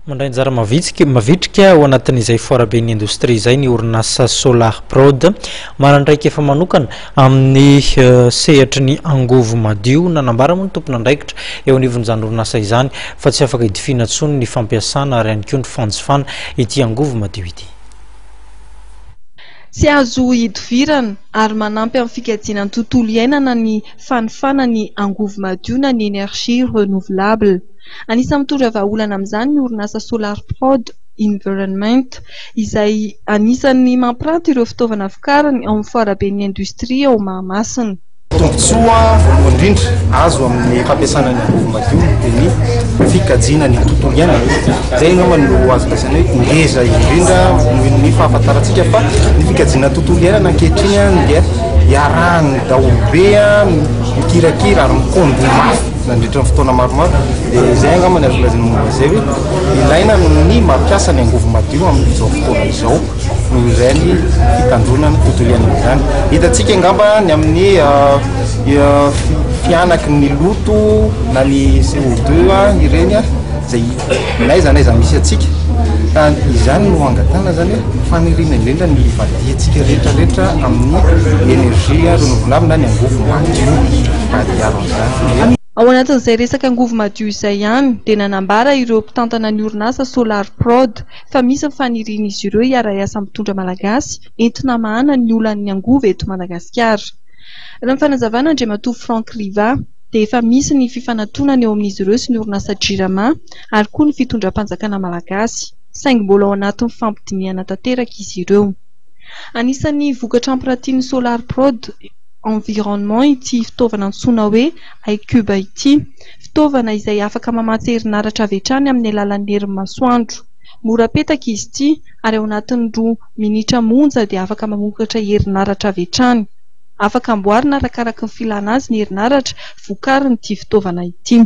Mandray anjara mavitrika ao anatin'izay foaraben'ny indostria izay ny orinasa Solar Prod manandraiky efa manokana amin'ny sehatry ny angovo madio nanambara moa ny tompona andraikitra eo anivon'izany orinasa izany fa tsy afaka hidifina intsony ny fampiasana ary ihany koa ny fanjifana ity angovo madio ity. Tsy azo hidivirana ary manampy amin'ny fikajiana ny tontolo iainana ny fanofana ny angovo madio na ny énergie renouvelable. Anisany mitondra vahaolana amin'izany ny orinasa Solar Prod Environment izay anisany mampiranty ireo fitaovana vokariny ao amin'ny foaraben'ny indostria ao Mahamasina. Tombotsoa voalohany indrindra azo amin'ny fampiasana ny angovo madio dia ny fikajiana ny tontolo iainana. Izay angamba no azo lazaina hoe ngeza indrindra noho ny fahafantarantsika fa ny fikajiana tontolo iainana ankehitriny dia iarahany daholobe mikirakira ary mikondro mafy nandritra ny fotoana maromaro. Dia izay angamba ny azo lazaina momba izay hoe ilaina ny mampiasa ny angovo madio amin'izao fotoana izao noho izay ny fitandronana tontolo iainana izany. Hitantsika angamba ny amin'ny fianaky ny loto na ny CO2 ireny izay naiza misy atsika. Izany no angatana zany fanirina indrindra ny vadiantsika rehetrarehetra amin'ny énergie renouvelable na ny angovo madio vadiaro amin'izany. Ao anatin'izay resaka angovo madio izay ihany dia nanambara ireo mpitantana ny orinasa Solar Prod fa misy faniriana izy ireo hiara-iasa mitondra malagasy entina mahana ny olan'ny angovo eto Madagasikara. Raha ny fanazavana Andriamatoa Frank Riva dia efa misy ny fifanantonana eo amin'izy ireo sy ny orinasa Jirama ary koa ny fitondram-panjakana malagasy saingy mbola ao anatin'ny fampidiniana tanteraka izy ireo. Anisan'ny vokatra ampiratian'ny Solar Prod Environnement ity fitaovana antsoina hoe iCube ity, fitaovana izay afaka mamatsy herinaratra avy hatrany amin'ny alalan'ny herin'ny masoandro. Mora petaka izy ity ary ao anatin'ny 2 minitra monja dia afaka mamokatra herinaratra avy hatrany. Afaka amboarina arakaraka ny filana azy ny herinaratra vokarin'ity fitaovana ity.